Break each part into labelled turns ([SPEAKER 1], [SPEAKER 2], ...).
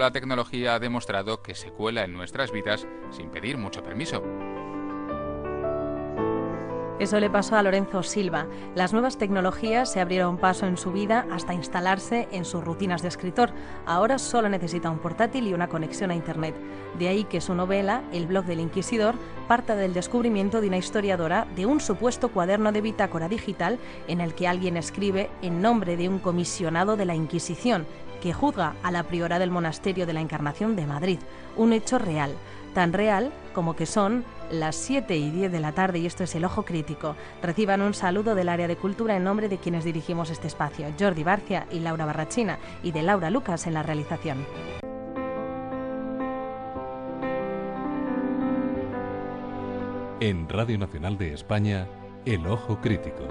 [SPEAKER 1] La tecnología ha demostrado que se cuela en nuestras vidas sin pedir mucho permiso.
[SPEAKER 2] Eso le pasó a Lorenzo Silva. Las nuevas tecnologías se abrieron paso en su vida hasta instalarse en sus rutinas de escritor. Ahora solo necesita un portátil y una conexión a Internet. De ahí que su novela, El blog del inquisidor, parta del descubrimiento de una historiadora de un supuesto cuaderno de bitácora digital en el que alguien escribe en nombre de un comisionado de la Inquisición que juzga a la priora del monasterio de la Encarnación de Madrid. Un hecho real. Tan real como que son las 7:10 de la tarde y esto es El Ojo Crítico. Reciban un saludo del área de cultura en nombre de quienes dirigimos este espacio, Jordi Barcia y Laura Barrachina, y de Laura Lucas en la realización.
[SPEAKER 3] En Radio Nacional de España, El Ojo Crítico.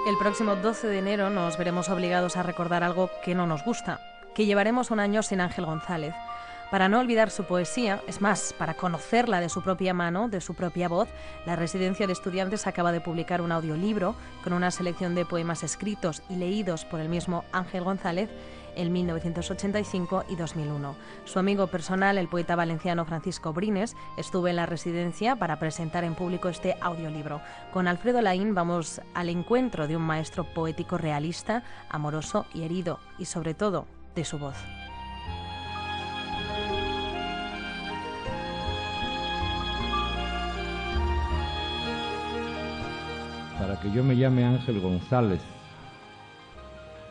[SPEAKER 2] El próximo 12 de enero nos veremos obligados a recordar algo que no nos gusta, que llevaremos un año sin Ángel González. Para no olvidar su poesía, es más, para conocerla de su propia mano, de su propia voz, la Residencia de Estudiantes acaba de publicar un audiolibro con una selección de poemas escritos y leídos por el mismo Ángel González en 1985 y 2001. Su amigo personal, el poeta valenciano Francisco Brines, estuvo en la residencia para presentar en público este audiolibro. Con Alfredo Laín vamos al encuentro de un maestro poético realista, amoroso y herido, y sobre todo, de su voz.
[SPEAKER 4] Para que yo me llame Ángel González,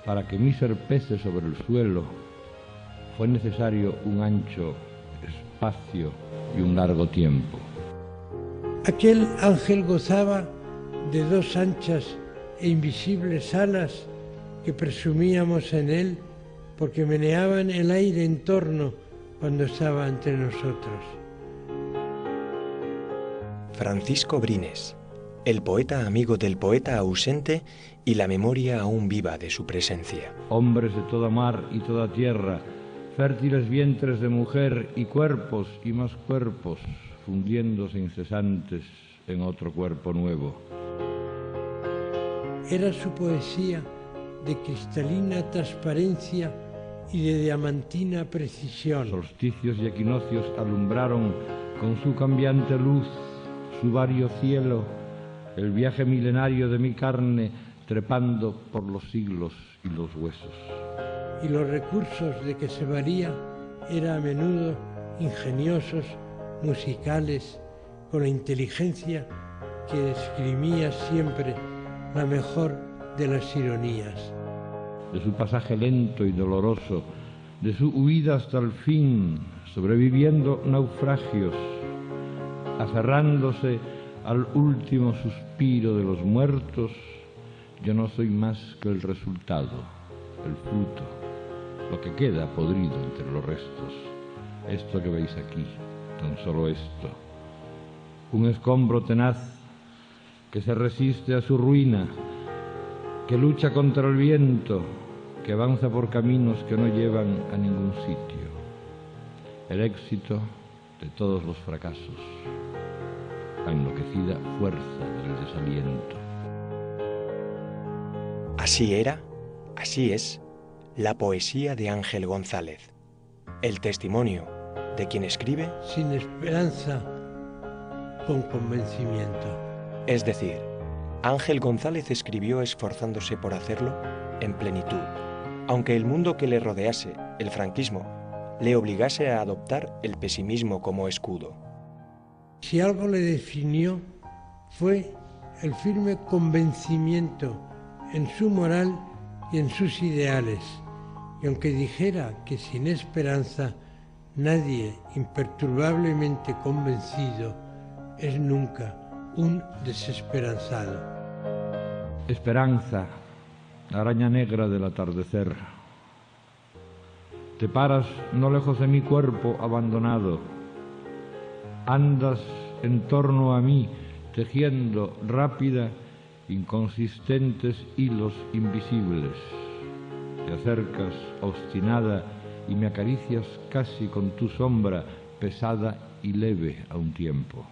[SPEAKER 4] para que mi ser pese sobre el suelo, fue necesario un ancho espacio y un largo tiempo.
[SPEAKER 5] Aquel ángel gozaba de dos anchas e invisibles alas que presumíamos en él porque meneaban el aire en torno cuando estaba entre nosotros.
[SPEAKER 6] Francisco Brines, el poeta amigo del poeta ausente y la memoria aún viva de su presencia.
[SPEAKER 4] Hombres de toda mar y toda tierra, fértiles vientres de mujer y cuerpos y más cuerpos, fundiéndose incesantes en otro cuerpo nuevo.
[SPEAKER 5] Era su poesía de cristalina transparencia y de diamantina precisión.
[SPEAKER 4] Solsticios y equinoccios alumbraron con su cambiante luz, su vario cielo, el viaje milenario de mi carne trepando por los siglos y los huesos.
[SPEAKER 5] Y los recursos de que se valía eran a menudo ingeniosos, musicales, con la inteligencia que esgrimía siempre la mejor de las ironías.
[SPEAKER 4] De su pasaje lento y doloroso, de su huida hasta el fin, sobreviviendo naufragios, aferrándose al último suspiro de los muertos, yo no soy más que el resultado, el fruto, lo que queda podrido entre los restos. Esto que veis aquí, tan solo esto. Un escombro tenaz que se resiste a su ruina, que lucha contra el viento, que avanza por caminos que no llevan a ningún sitio. El éxito de todos los fracasos, la enloquecida fuerza del desaliento.
[SPEAKER 6] Así era, así es, la poesía de Ángel González, el testimonio de quien escribe
[SPEAKER 5] sin esperanza, con convencimiento.
[SPEAKER 6] Es decir, Ángel González escribió esforzándose por hacerlo en plenitud, aunque el mundo que le rodease, el franquismo, le obligase a adoptar el pesimismo como escudo.
[SPEAKER 5] Si algo le definió, fue el firme convencimiento en su moral y en sus ideales, y aunque dijera que sin esperanza nadie imperturbablemente convencido es nunca un desesperanzado.
[SPEAKER 4] Esperanza, araña negra del atardecer. Te paras no lejos de mi cuerpo abandonado. Andas en torno a mí, tejiendo rápida inconsistentes hilos invisibles. Te acercas obstinada y me acaricias casi con tu sombra, pesada y leve a un tiempo.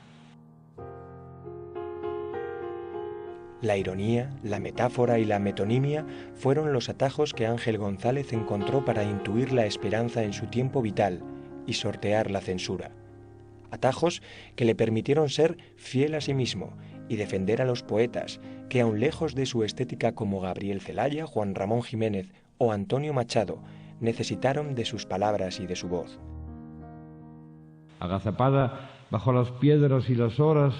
[SPEAKER 6] La ironía, la metáfora y la metonimia fueron los atajos que Ángel González encontró para intuir la esperanza en su tiempo vital y sortear la censura. Atajos que le permitieron ser fiel a sí mismo y defender a los poetas que, aun lejos de su estética como Gabriel Celaya, Juan Ramón Jiménez o Antonio Machado, necesitaron de sus palabras y de su voz.
[SPEAKER 4] Agazapada bajo las piedras y las horas,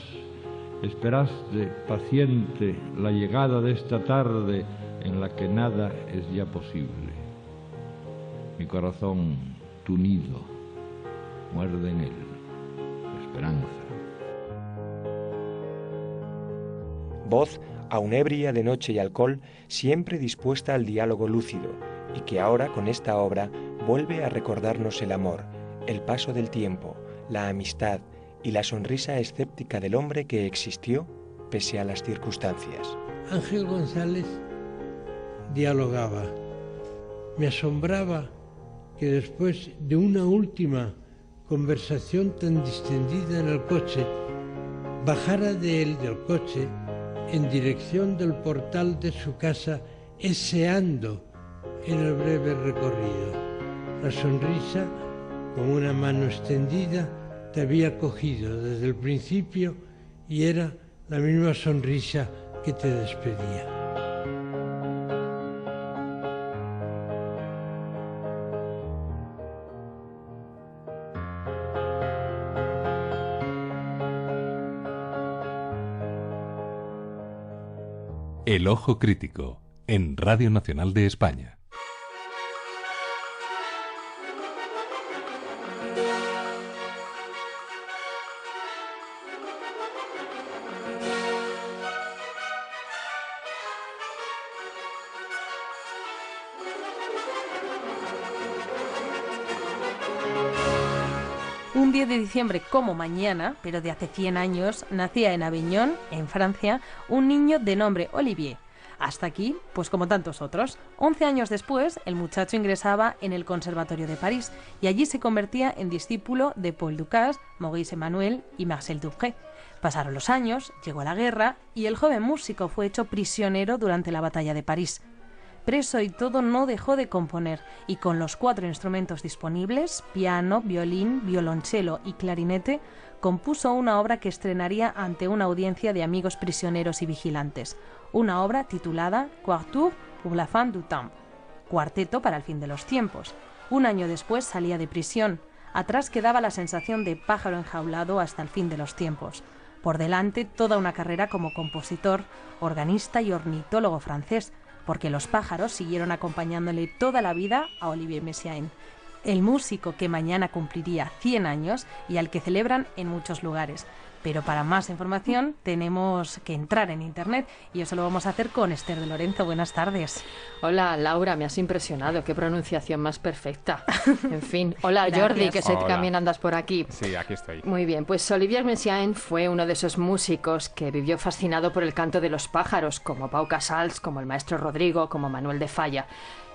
[SPEAKER 4] esperaste paciente la llegada de esta tarde en la que nada es ya posible. Mi corazón, tu nido, muerde en él la esperanza.
[SPEAKER 6] Voz, aun ebria de noche y alcohol, siempre dispuesta al diálogo lúcido, y que ahora con esta obra vuelve a recordarnos el amor, el paso del tiempo, la amistad y la sonrisa escéptica del hombre que existió pese a las circunstancias.
[SPEAKER 5] Ángel González dialogaba. Me asombraba que después de una última conversación tan distendida en el coche, bajara del coche en dirección del portal de su casa, eseando en el breve recorrido. La sonrisa, con una mano extendida, te había cogido desde el principio y era la misma sonrisa que te despedía.
[SPEAKER 3] El Ojo Crítico, en Radio Nacional de España.
[SPEAKER 2] Un 10 de diciembre como mañana, pero de hace 100 años, nacía en Aviñón, en Francia, un niño de nombre Olivier. Hasta aquí, pues como tantos otros. 11 años después, el muchacho ingresaba en el Conservatorio de París y allí se convertía en discípulo de Paul Dukas, Maurice Emmanuel y Marcel Dupré. Pasaron los años, llegó la guerra y el joven músico fue hecho prisionero durante la batalla de París. Preso y todo, no dejó de componer y con los 4 instrumentos disponibles, piano, violín, violonchelo y clarinete, compuso una obra que estrenaría ante una audiencia de amigos prisioneros y vigilantes. Una obra titulada Quartet pour la fin du temps, Cuarteto para el fin de los tiempos. Un año después salía de prisión. Atrás quedaba la sensación de pájaro enjaulado hasta el fin de los tiempos. Por delante toda una carrera como compositor, organista y ornitólogo francés, porque los pájaros siguieron acompañándole toda la vida a Olivier Messiaen, el músico que mañana cumpliría 100 años y al que celebran en muchos lugares. Pero para más información tenemos que entrar en internet y eso lo vamos a hacer con Esther de Lorenzo. Buenas tardes.
[SPEAKER 7] Hola Laura, me has impresionado, qué pronunciación más perfecta. En fin, hola
[SPEAKER 2] Gracias.
[SPEAKER 7] Jordi, que sé que
[SPEAKER 1] Hola.
[SPEAKER 7] también andas por aquí.
[SPEAKER 1] Sí, aquí estoy.
[SPEAKER 7] Muy bien, pues Olivier Messiaen fue uno de esos músicos que vivió fascinado por el canto de los pájaros, como Pau Casals, como el maestro Rodrigo, como Manuel de Falla.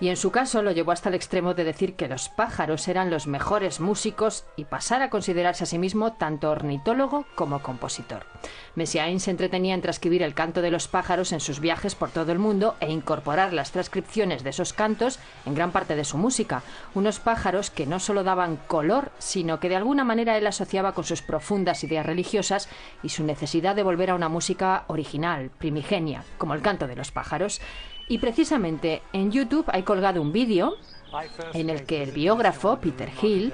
[SPEAKER 7] Y en su caso lo llevó hasta el extremo de decir que los pájaros eran los mejores músicos y pasar a considerarse a sí mismo tanto ornitólogo como compositor. Messiaen se entretenía en transcribir el canto de los pájaros en sus viajes por todo el mundo e incorporar las transcripciones de esos cantos en gran parte de su música. Unos pájaros que no solo daban color, sino que de alguna manera él asociaba con sus profundas ideas religiosas y su necesidad de volver a una música original, primigenia, como el canto de los pájaros. Y precisamente en YouTube hay colgado un vídeo en el que el biógrafo Peter Hill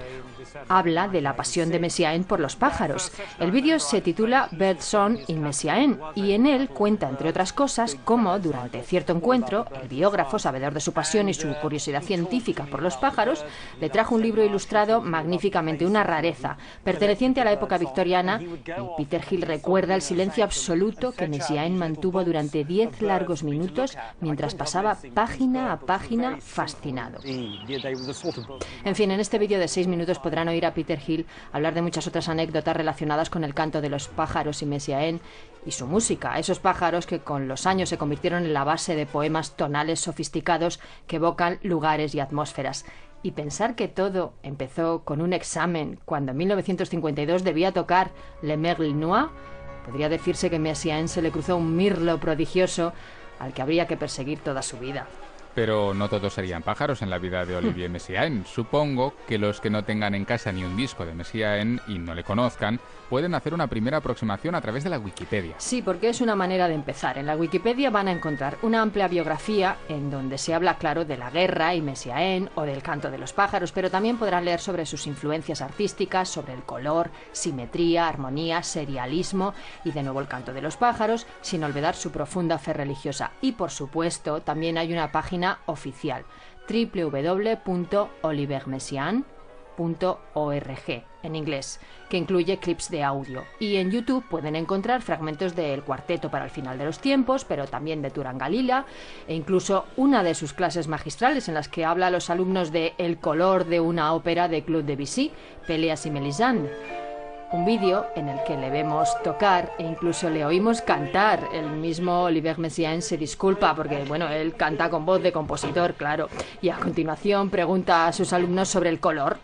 [SPEAKER 7] habla de la pasión de Messiaen por los pájaros. El vídeo se titula Birdsong in Messiaen y en él cuenta, entre otras cosas, cómo durante cierto encuentro el biógrafo, sabedor de su pasión y su curiosidad científica por los pájaros, le trajo un libro ilustrado magníficamente, una rareza, perteneciente a la época victoriana, y Peter Hill recuerda el silencio absoluto que Messiaen mantuvo durante 10 largos minutos mientras pasaba página a página fascinado. En fin, en este vídeo de 6 minutos podrán oír a Peter Hill hablar de muchas otras anécdotas relacionadas con el canto de los pájaros y Messiaen y su música. Esos pájaros que con los años se convirtieron en la base de poemas tonales sofisticados que evocan lugares y atmósferas. Y pensar que todo empezó con un examen cuando en 1952 debía tocar Le Merle Noir. Podría decirse que Messiaen se le cruzó un mirlo prodigioso al que habría que perseguir toda su vida.
[SPEAKER 1] Pero no todos serían pájaros en la vida de Olivier Messiaen. Supongo que los que no tengan en casa ni un disco de Messiaen y no le conozcan, pueden hacer una primera aproximación a través de la Wikipedia.
[SPEAKER 7] Sí, porque es una manera de empezar. En la Wikipedia van a encontrar una amplia biografía en donde se habla, claro, de la guerra y Messiaen o del canto de los pájaros, pero también podrán leer sobre sus influencias artísticas, sobre el color, simetría, armonía, serialismo y de nuevo el canto de los pájaros, sin olvidar su profunda fe religiosa. Y por supuesto, también hay una página oficial, www.olivermessiaen.org en inglés, que incluye clips de audio. Y en YouTube pueden encontrar fragmentos del Cuarteto para el Final de los Tiempos, pero también de Turangalila, e incluso una de sus clases magistrales en las que habla a los alumnos de El color de una ópera de Claude Debussy, Péléas y Mélisande. Un vídeo en el que le vemos tocar e incluso le oímos cantar. El mismo Olivier Messiaen se disculpa porque, bueno, él canta con voz de compositor, claro. Y a continuación pregunta a sus alumnos sobre el color,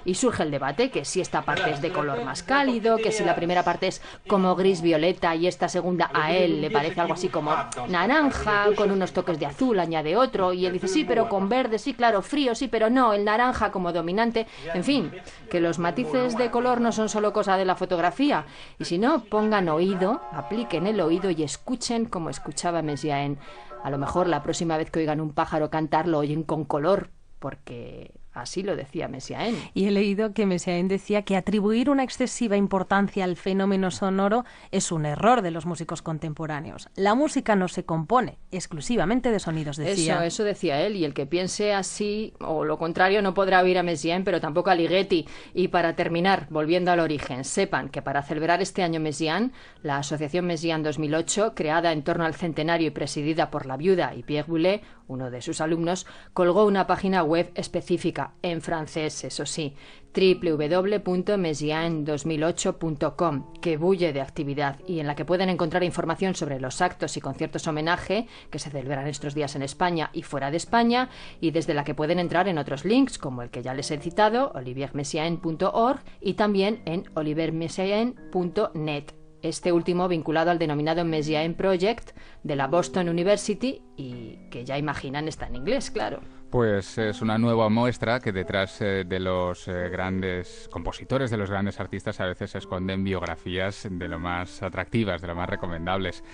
[SPEAKER 7] y surge el debate que si esta parte es de color más cálido, que si la primera parte es como gris-violeta y esta segunda a él le parece algo así como naranja, con unos toques de azul, añade otro, y él dice sí, pero con verde, sí, claro, frío, sí, pero no, el naranja como dominante. En fin, que los matices de color no son solo cosa de la fotografía, y si no, pongan oído, apliquen el oído y escuchen como escuchaba Messiaen. A lo mejor la próxima vez que oigan un pájaro cantar lo oyen con color, porque así lo decía Messiaen.
[SPEAKER 2] Y he leído que Messiaen decía que atribuir una excesiva importancia al fenómeno sonoro es un error de los músicos contemporáneos. La música no se compone exclusivamente de sonidos, decía.
[SPEAKER 7] Eso decía él, y el que piense así o lo contrario no podrá oír a Messiaen, pero tampoco a Ligeti. Y para terminar, volviendo al origen, sepan que para celebrar este año Messiaen, la Asociación Messiaen 2008, creada en torno al centenario y presidida por la viuda y Pierre Boulez, uno de sus alumnos, colgó una página web específica, en francés, eso sí, www.messiaen2008.com, que bulle de actividad y en la que pueden encontrar información sobre los actos y conciertos homenaje que se celebran estos días en España y fuera de España, y desde la que pueden entrar en otros links como el que ya les he citado, oliviermessiaen.org, y también en olivermessiaen.net. Este último vinculado al denominado Messiaen Project de la Boston University, y que ya imaginan está en inglés, claro.
[SPEAKER 1] Pues es una nueva muestra que detrás de los grandes compositores, de los grandes artistas, a veces se esconden biografías de lo más atractivas, de lo más recomendables.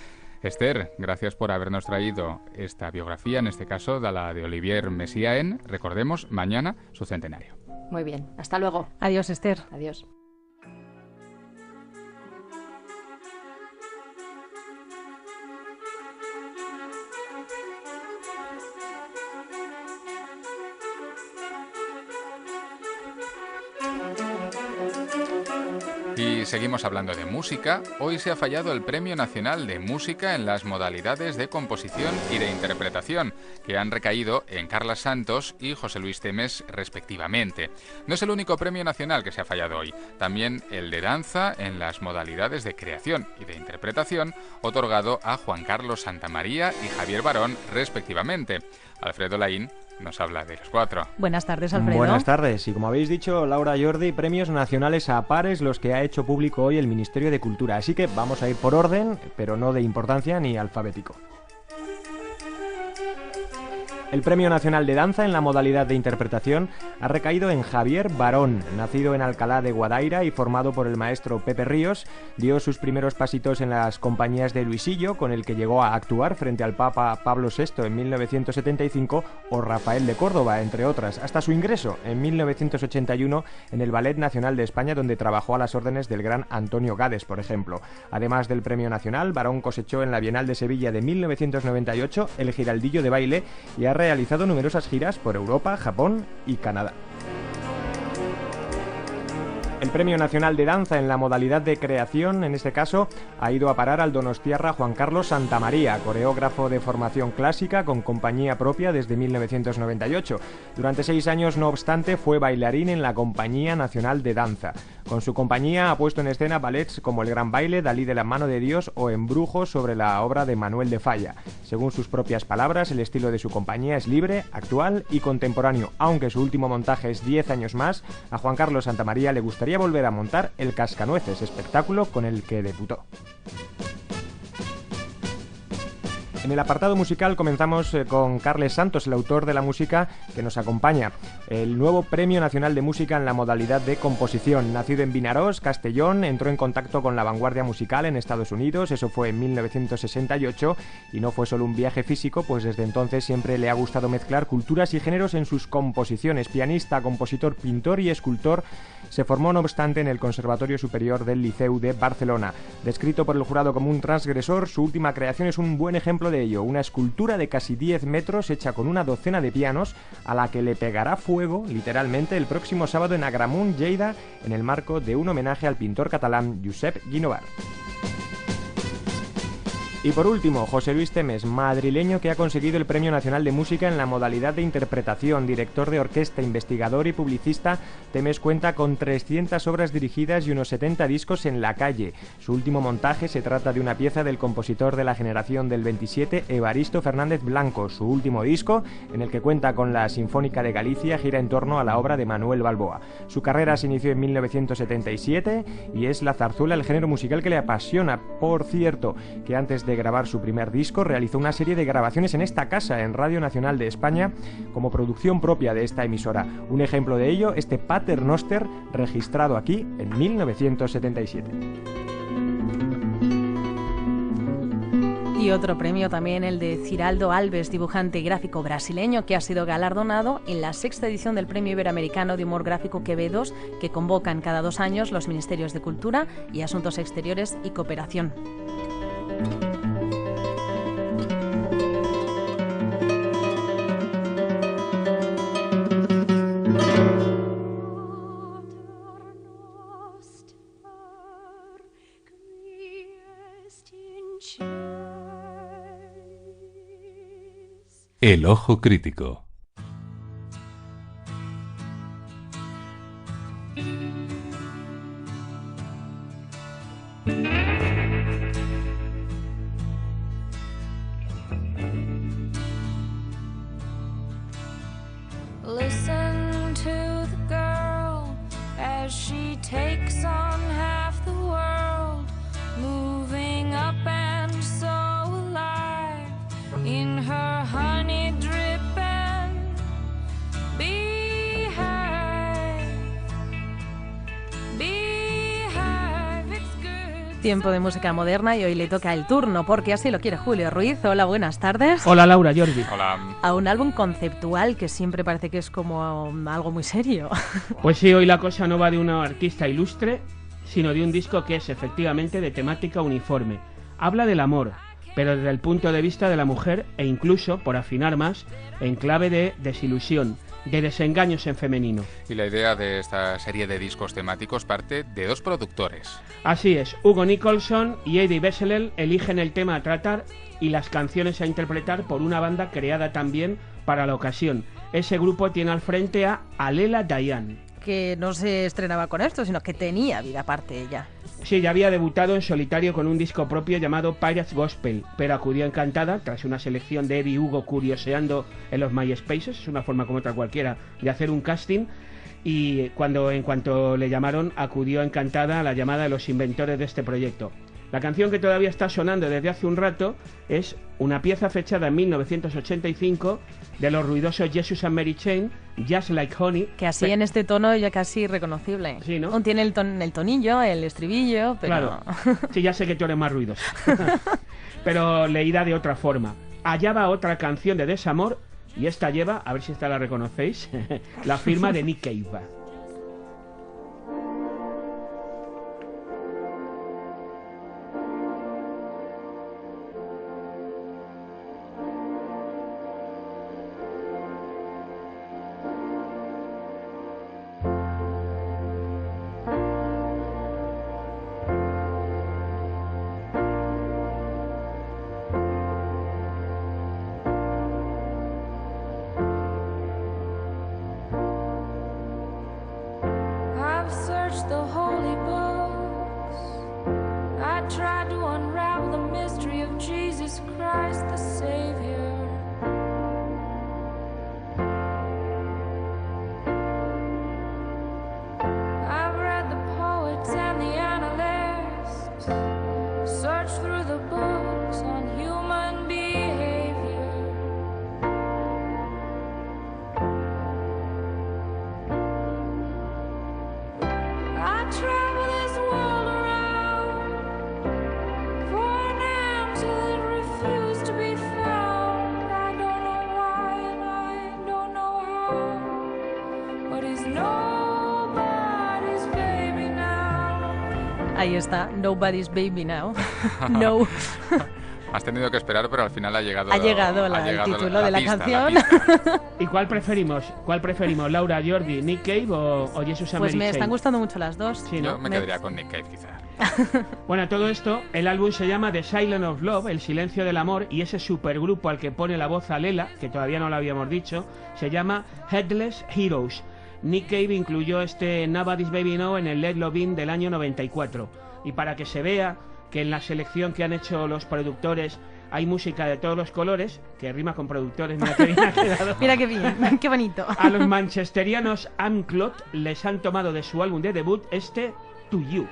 [SPEAKER 1] Esther, gracias por habernos traído esta biografía, en este caso de la de Olivier Messiaen. Recordemos, mañana su centenario.
[SPEAKER 7] Muy bien, hasta luego.
[SPEAKER 2] Adiós, Esther.
[SPEAKER 7] Adiós.
[SPEAKER 1] Y seguimos hablando de música. Hoy se ha fallado el Premio Nacional de Música en las modalidades de composición y de interpretación, que han recaído en Carla Santos y José Luis Temes, respectivamente. No es el único premio nacional que se ha fallado hoy. También el de danza en las modalidades de creación y de interpretación, otorgado a Juan Carlos Santamaría y Javier Barón, respectivamente. Alfredo Laín nos habla de los cuatro.
[SPEAKER 2] Buenas tardes, Alfredo.
[SPEAKER 6] Buenas tardes. Y como habéis dicho, Laura, Jordi, premios nacionales a pares los que ha hecho público hoy el Ministerio de Cultura. Así que vamos a ir por orden, pero no de importancia ni alfabético. El Premio Nacional de Danza en la modalidad de interpretación ha recaído en Javier Barón. Nacido en Alcalá de Guadaira y formado por el maestro Pepe Ríos, dio sus primeros pasitos en las compañías de Luisillo, con el que llegó a actuar frente al Papa Pablo VI en 1975, o Rafael de Córdoba, entre otras, hasta su ingreso en 1981 en el Ballet Nacional de España, donde trabajó a las órdenes del gran Antonio Gades, por ejemplo. Además del Premio Nacional, Barón cosechó en la Bienal de Sevilla de 1998 el Giraldillo de Baile y ha realizado numerosas giras por Europa, Japón y Canadá.
[SPEAKER 8] El Premio Nacional de Danza en la modalidad de creación, en este caso, ha ido a parar al donostiarra Juan Carlos Santamaría, coreógrafo de formación clásica con compañía propia desde 1998. Durante 6 años, no obstante, fue bailarín en la Compañía Nacional de Danza. Con su compañía ha puesto en escena ballets como El Gran Baile, Dalí de la mano de Dios o Embrujo sobre la obra de Manuel de Falla. Según sus propias palabras, el estilo de su compañía es libre, actual y contemporáneo. Aunque su último montaje es 10 años más, a Juan Carlos Santamaría le gustaría volver a montar el Cascanueces, espectáculo con el que debutó. En el apartado musical comenzamos con Carles Santos, el autor de la música que nos acompaña. El nuevo Premio Nacional de Música en la modalidad de composición. Nacido en Vinaròs, Castellón, entró en contacto con la vanguardia musical en Estados Unidos, eso fue en 1968, y no fue solo un viaje físico, pues desde entonces siempre le ha gustado mezclar culturas y géneros en sus composiciones. Pianista, compositor, pintor y escultor, se formó no obstante en el Conservatorio Superior del Liceu de Barcelona. Descrito por el jurado como un transgresor, su última creación es un buen ejemplo de ello, una escultura de casi 10 metros hecha con una docena de pianos a la que le pegará fuego, literalmente, el próximo sábado en Agramunt, Lleida, en el marco de un homenaje al pintor catalán Josep Guinovart. Y por último, José Luis Temes, madrileño que ha conseguido el Premio Nacional de Música en la modalidad de interpretación. Director de orquesta, investigador y publicista, Temes cuenta con 300 obras dirigidas y unos 70 discos en la calle. Su último montaje se trata de una pieza del compositor de la generación del 27, Evaristo Fernández Blanco. Su último disco, en el que cuenta con la Sinfónica de Galicia, gira en torno a la obra de Manuel Balboa. Su carrera se inició en 1977 y es la zarzuela el género musical que le apasiona. Por cierto, que antes de grabar su primer disco, realizó una serie de grabaciones en esta casa, en Radio Nacional de España, como producción propia de esta emisora. Un ejemplo de ello, este Pater Noster, registrado aquí en 1977.
[SPEAKER 2] Y otro premio también, el de Ciraldo Alves, dibujante y gráfico brasileño, que ha sido galardonado en la 6ª edición del Premio Iberoamericano de Humor Gráfico Quevedos, que convocan cada 2 años los Ministerios de Cultura y Asuntos Exteriores y Cooperación.
[SPEAKER 3] El ojo crítico.
[SPEAKER 9] Listen to the girl as she takes on half the world, moving up and so alive in her honey dripping beehive. Beehive, it's good.
[SPEAKER 2] Tiempo de música moderna y hoy le toca el turno porque así lo quiere Julio Ruiz. Hola, buenas tardes.
[SPEAKER 10] Hola Laura, Jordi.
[SPEAKER 1] Hola.
[SPEAKER 2] A un álbum conceptual que siempre parece que es como algo muy serio.
[SPEAKER 10] Pues sí, hoy la cosa no va de una artista ilustre, sino de un disco que es efectivamente de temática uniforme. Habla del amor, pero desde el punto de vista de la mujer e incluso, por afinar más, en clave de desilusión, de desengaños en femenino.
[SPEAKER 1] Y la idea de esta serie de discos temáticos parte de 2 productores.
[SPEAKER 10] Así es, Hugo Nicholson y Eddie Besselel eligen el tema a tratar y las canciones a interpretar por una banda creada también para la ocasión. Ese grupo tiene al frente a Alela Diane,
[SPEAKER 2] Que no se estrenaba con esto, sino que tenía vida aparte ella.
[SPEAKER 10] Sí, ya había debutado en solitario con un disco propio llamado Pirates Gospel, pero acudió encantada tras una selección de Eddie y Hugo curioseando en los MySpaces, es una forma como otra cualquiera de hacer un casting, y en cuanto le llamaron, acudió encantada a la llamada de los inventores de este proyecto. La canción que todavía está sonando desde hace un rato es una pieza fechada en 1985 de los ruidosos Jesus and Mary Chain, Just Like Honey.
[SPEAKER 2] Que así en este tono ya casi reconocible.
[SPEAKER 10] Sí, ¿no?
[SPEAKER 2] Aún tiene el tonillo, el estribillo, pero...
[SPEAKER 10] Claro, sí, ya sé que tú eres más ruidoso. Pero leída de otra forma. Allá va otra canción de desamor, y esta lleva, a ver si esta la reconocéis, la firma de Nick Cave.
[SPEAKER 9] Christ the Savior. I've read the poets and the analysts, searched through the books on human behavior. I travel this world around for an answer that refused to be found. I don't know why and I don't know how, but he's nobody's baby now.
[SPEAKER 2] Ahí está, Nobody's Baby Now. No.
[SPEAKER 1] Has tenido que esperar, pero al final ha llegado
[SPEAKER 2] El título de la
[SPEAKER 1] pista,
[SPEAKER 2] canción.
[SPEAKER 1] pista.
[SPEAKER 10] ¿Y cuál preferimos? ¿Cuál preferimos? ¿Laura, Jordi, Nick Cave o Jesus and
[SPEAKER 2] Pues
[SPEAKER 10] Mary
[SPEAKER 2] me están
[SPEAKER 10] Chain?
[SPEAKER 2] gustando mucho las dos.
[SPEAKER 10] Sí, ¿no?
[SPEAKER 1] Yo me quedaría con Nick Cave, quizá.
[SPEAKER 10] Bueno, todo esto, el álbum se llama The Silence of Love, El Silencio del Amor, y ese supergrupo al que pone la voz a Lela, que todavía no lo habíamos dicho, se llama Headless Heroes. Nick Cave incluyó este Nobody's Baby Now en el Let Love In del año 94. Y para que se vea que en la selección que han hecho los productores hay música de todos los colores, que rima con productores, mira que bien ha quedado.
[SPEAKER 2] Mira qué bien, qué bonito.
[SPEAKER 10] A los manchesterianos Unclot les han tomado de su álbum de debut este To You.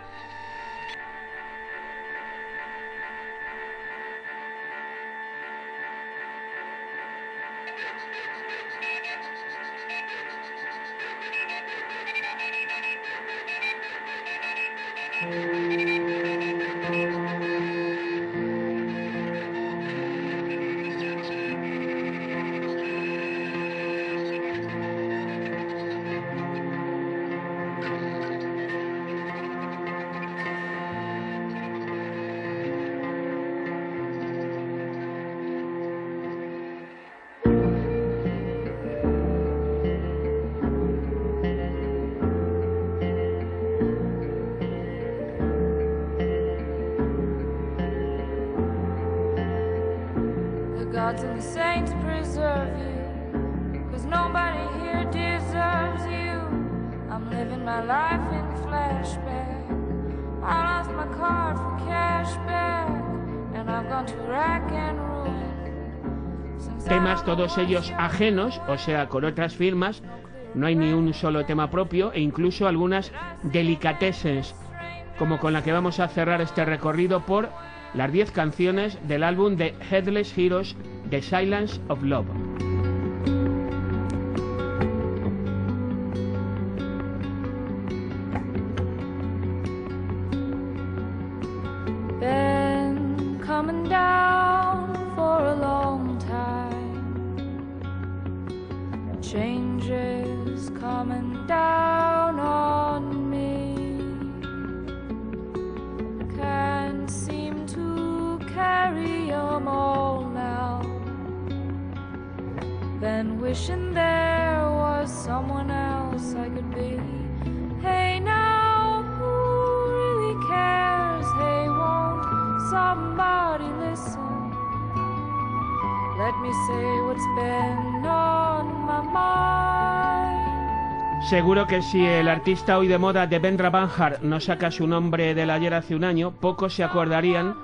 [SPEAKER 9] The gods and the saints preserve you, 'cause nobody here deserves you. I'm living my life in flashback. I lost my card for cashback, and I've gone to rack and ruin. Since
[SPEAKER 10] Temas todos ellos ajenos, o sea, con otras firmas, no hay ni un solo tema propio e incluso algunas delicatessens, como con la que vamos a cerrar este recorrido por las 10 canciones del álbum de Headless Heroes, The Silence of Love.
[SPEAKER 9] been coming down for a long time. Changes coming down on me. Can't seem to carry 'em all now. Been wishing there was someone else I could be. Hey now, who really cares? Hey, won't somebody listen? Let me say what's been on my mind.
[SPEAKER 10] Seguro que si el artista hoy de moda Devendra Banhart no saca su nombre del ayer hace un año, pocos se acordarían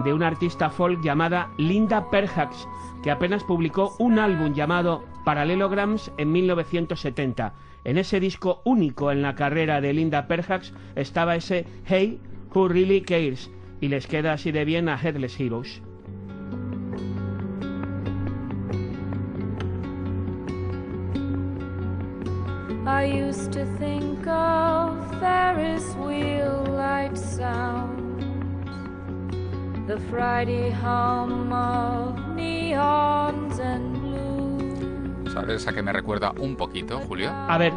[SPEAKER 10] de una artista folk llamada Linda Perhaps, que apenas publicó un álbum llamado Parallelograms en 1970. En ese disco único en la carrera de Linda Perhaps estaba ese Hey, Who Really Cares, y les queda así de bien a Headless Heroes.
[SPEAKER 9] I used to think of Ferris wheel light sounds, the Friday hum of neons and blues.
[SPEAKER 1] ¿Sabes a qué me recuerda un poquito, Julio?
[SPEAKER 10] A ver,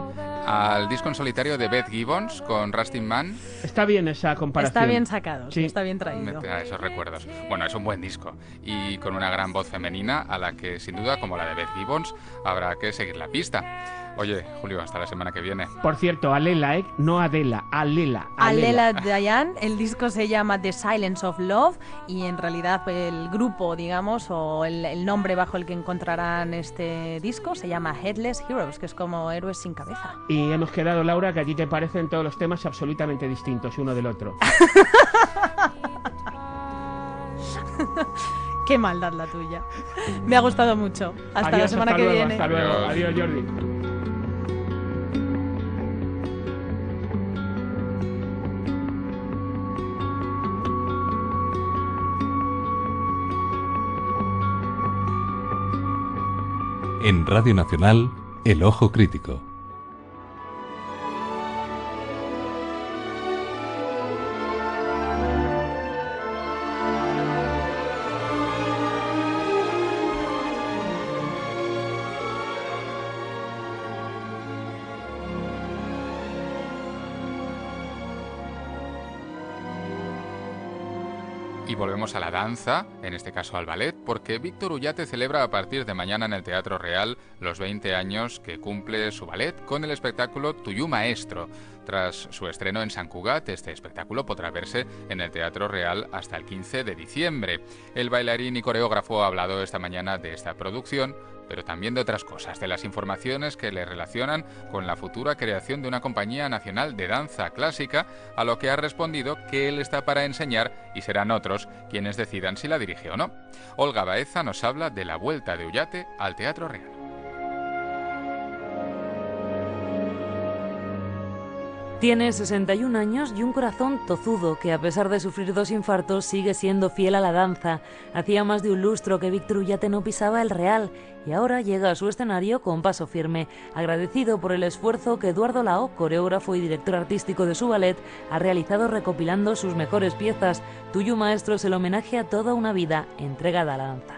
[SPEAKER 1] Al disco en solitario de Beth Gibbons con Rustin Man.
[SPEAKER 10] está bien esa comparación.
[SPEAKER 2] Está bien sacado,
[SPEAKER 10] Sí.
[SPEAKER 2] está bien traído.
[SPEAKER 1] Me da esos recuerdos. Bueno, es un buen disco y con una gran voz femenina a la que sin duda, como la de Beth Gibbons, habrá que seguir la pista. Oye, Julio, hasta la semana que viene.
[SPEAKER 10] Por cierto, Alela, no Adela, Alela.
[SPEAKER 2] Alela Diane, el disco se llama The Silence of Love y en realidad el grupo, digamos, o el nombre bajo el que encontrarán este disco se llama Headless Heroes, que es como héroes sin cabeza.
[SPEAKER 10] Y hemos quedado, Laura, que a ti te parecen todos los temas absolutamente distintos uno del otro.
[SPEAKER 2] Qué maldad la tuya. Me ha gustado mucho. Hasta
[SPEAKER 10] Adiós,
[SPEAKER 2] la semana
[SPEAKER 10] hasta
[SPEAKER 2] que
[SPEAKER 10] luego,
[SPEAKER 2] viene.
[SPEAKER 10] Hasta luego. Adiós, Jordi.
[SPEAKER 3] En Radio Nacional, El Ojo Crítico.
[SPEAKER 1] Y volvemos a la danza, en este caso al ballet, porque Víctor Ullate celebra a partir de mañana en el Teatro Real los 20 años que cumple su ballet con el espectáculo Tuyú Maestro. Tras su estreno en Sant Cugat, este espectáculo podrá verse en el Teatro Real hasta el 15 de diciembre. El bailarín y coreógrafo ha hablado esta mañana de esta producción, pero también de otras cosas, de las informaciones que le relacionan con la futura creación de una compañía nacional de danza clásica, a lo que ha respondido que él está para enseñar y serán otros quienes decidan si la dirige o no. Olga Baeza nos habla de la vuelta de Ullate al Teatro Real.
[SPEAKER 11] Tiene 61 años y un corazón tozudo que, a pesar de sufrir 2 infartos, sigue siendo fiel a la danza. Hacía más de un lustro que Víctor Ullate no pisaba el Real y ahora llega a su escenario con paso firme, agradecido por el esfuerzo que Eduardo Lao, coreógrafo y director artístico de su ballet, ha realizado recopilando sus mejores piezas. Tuyú Maestro es el homenaje a toda una vida entregada a la danza.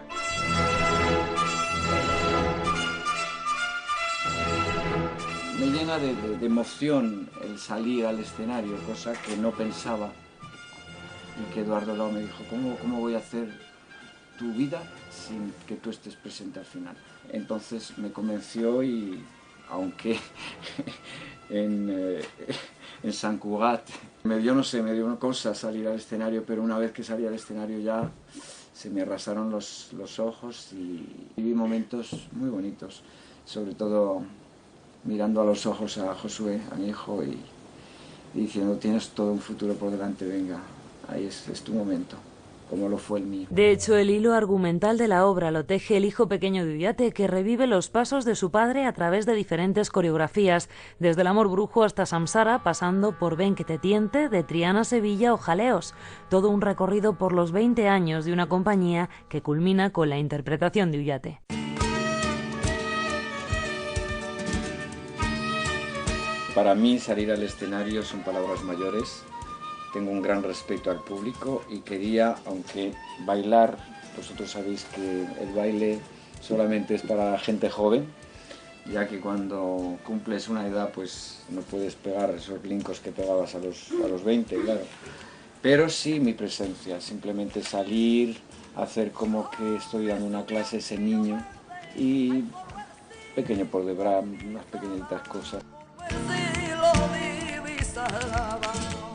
[SPEAKER 12] Me llena de emoción el salir al escenario, cosa que no pensaba, y que Eduardo Lao me dijo, ¿cómo voy a hacer tu vida sin que tú estés presente al final? Entonces me convenció y, aunque en Sant Cugat me dio una cosa salir al escenario, pero una vez que salí al escenario ya se me arrasaron los ojos y viví momentos muy bonitos, sobre todo mirando a los ojos a Josué, a mi hijo, y diciendo, tienes todo un futuro por delante, venga, ahí es tu momento, como lo fue el mío.
[SPEAKER 11] De hecho, el hilo argumental de la obra lo teje el hijo pequeño de Ullate, que revive los pasos de su padre a través de diferentes coreografías, desde el amor brujo hasta Samsara, pasando por Ven que te tiente, de Triana Sevilla o Jaleos. Todo un recorrido por los 20 años de una compañía que culmina con la interpretación de Ullate.
[SPEAKER 12] Para mí salir al escenario son palabras mayores, tengo un gran respeto al público y quería, aunque bailar, vosotros sabéis que el baile solamente es para gente joven, ya que cuando cumples una edad pues no puedes pegar esos brincos que pegabas a los 20, claro. Pero sí mi presencia, simplemente salir, hacer como que estoy dando una clase a ese niño y pequeño por detrás, unas pequeñitas cosas.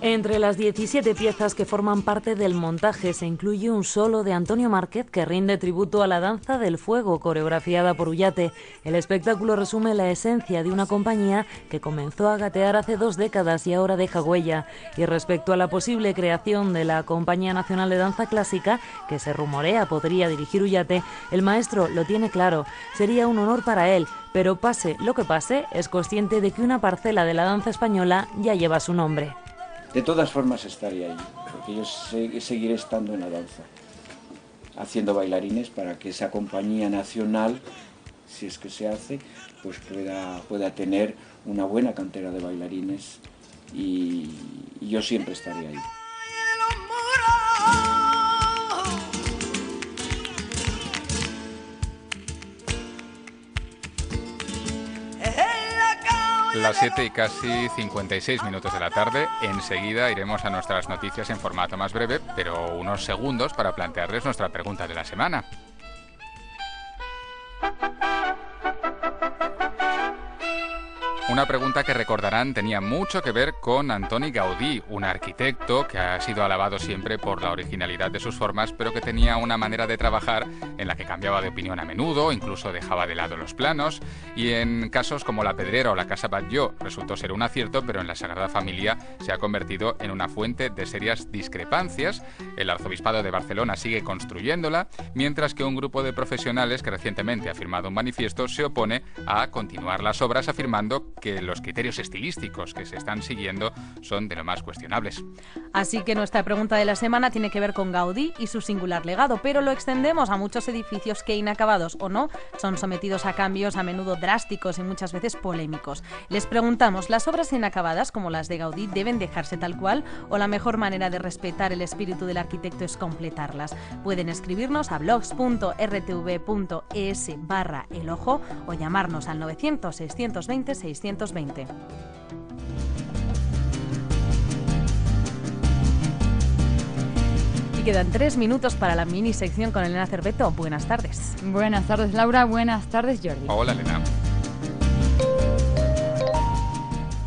[SPEAKER 11] Entre las 17 piezas que forman parte del montaje se incluye un solo de Antonio Márquez que rinde tributo a la danza del fuego coreografiada por Ullate. El espectáculo resume la esencia de una compañía que comenzó a gatear hace 2 décadas y ahora deja huella. Y respecto a la posible creación de la Compañía Nacional de Danza Clásica, que se rumorea podría dirigir Ullate, el maestro lo tiene claro. Sería un honor para él, pero pase lo que pase, es consciente de que una parcela de la danza española ya lleva su nombre.
[SPEAKER 12] De todas formas estaré ahí, porque yo seguiré estando en la danza, haciendo bailarines para que esa compañía nacional, si es que se hace, pues pueda tener una buena cantera de bailarines y yo siempre estaré ahí.
[SPEAKER 1] Las 7 y casi 56 minutos de la tarde. Enseguida iremos a nuestras noticias en formato más breve, pero unos segundos para plantearles nuestra pregunta de la semana. Una pregunta que recordarán tenía mucho que ver con Antoni Gaudí, un arquitecto que ha sido alabado siempre por la originalidad de sus formas, pero que tenía una manera de trabajar en la que cambiaba de opinión a menudo, incluso dejaba de lado los planos, y en casos como la Pedrera o la Casa Batlló resultó ser un acierto, pero en la Sagrada Familia se ha convertido en una fuente de serias discrepancias. El Arzobispado de Barcelona sigue construyéndola, mientras que un grupo de profesionales que recientemente ha firmado un manifiesto se opone a continuar las obras, afirmando que los criterios estilísticos que se están siguiendo son de lo más cuestionables.
[SPEAKER 2] Así que nuestra pregunta de la semana tiene que ver con Gaudí y su singular legado, pero lo extendemos a muchos edificios que, inacabados o no, son sometidos a cambios a menudo drásticos y muchas veces polémicos. Les preguntamos, ¿las obras inacabadas como las de Gaudí deben dejarse tal cual o la mejor manera de respetar el espíritu del arquitecto es completarlas? Pueden escribirnos a blogs.rtv.es/elojo o llamarnos al 900 620 620. Y quedan 3 minutos para la mini sección con Elena Cerveto. Buenas tardes.
[SPEAKER 13] Buenas tardes, Laura. Buenas tardes, Jordi.
[SPEAKER 1] Hola, Elena.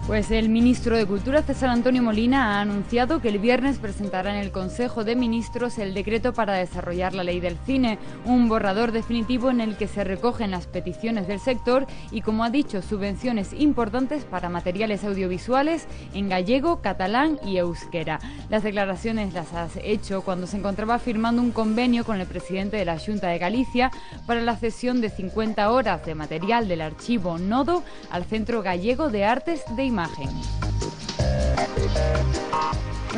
[SPEAKER 13] Pues el ministro de Cultura, César Antonio Molina, ha anunciado que el viernes presentará en el Consejo de Ministros el decreto para desarrollar la ley del cine, un borrador definitivo en el que se recogen las peticiones del sector y, como ha dicho, subvenciones importantes para materiales audiovisuales en gallego, catalán y euskera. Las declaraciones las ha hecho cuando se encontraba firmando un convenio con el presidente de la Xunta de Galicia para la cesión de 50 horas de material del archivo Nodo al Centro Gallego de Artes de Imagen.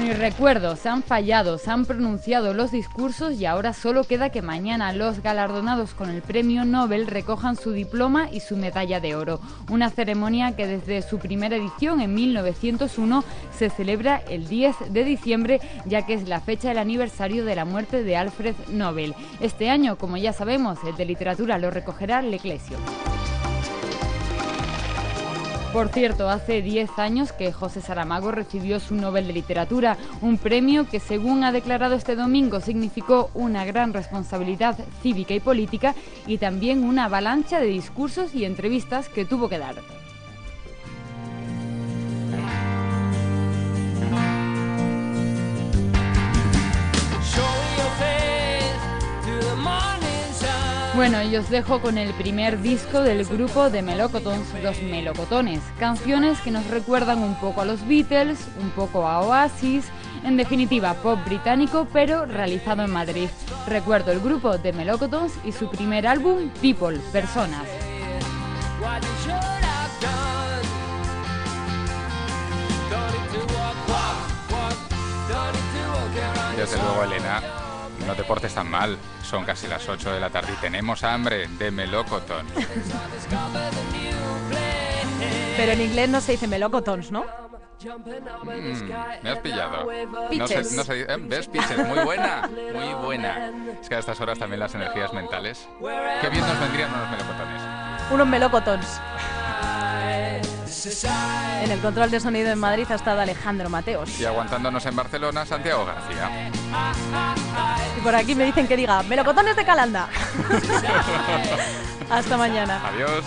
[SPEAKER 13] Y recuerdo, se han fallado, se han pronunciado los discursos y ahora solo queda que mañana los galardonados con el premio Nobel recojan su diploma y su medalla de oro. Una ceremonia que desde su primera edición en 1901 se celebra el 10 de diciembre, ya que es la fecha del aniversario de la muerte de Alfred Nobel. Este año, como ya sabemos, el de literatura lo recogerá L'Eclésio. Por cierto, hace 10 años que José Saramago recibió su Nobel de Literatura, un premio que, según ha declarado este domingo, significó una gran responsabilidad cívica y política y también una avalancha de discursos y entrevistas que tuvo que dar. Bueno, y os dejo con el primer disco del grupo de Melocotons, Los Melocotones. Canciones que nos recuerdan un poco a los Beatles, un poco a Oasis, en definitiva pop británico, pero realizado en Madrid. Recuerdo el grupo de Melocotons y su primer álbum, People, Personas.
[SPEAKER 1] Desde luego, Elena, no te portes tan mal. Son casi las 8 de la tarde y tenemos hambre, de Melocotons.
[SPEAKER 2] Pero en inglés no se dice Melocotons, ¿no?
[SPEAKER 1] Me has pillado.
[SPEAKER 2] Pitches.
[SPEAKER 1] ¿Ves? Pitches, muy buena, muy buena. Es que a estas horas también las energías mentales. Qué bien nos vendrían unos melocotones.
[SPEAKER 2] Unos Melocotons. En el control de sonido en Madrid ha estado Alejandro Mateos.
[SPEAKER 1] Y aguantándonos en Barcelona, Santiago García.
[SPEAKER 2] Y por aquí me dicen que diga Melocotones de Calanda. Hasta mañana.
[SPEAKER 1] Adiós.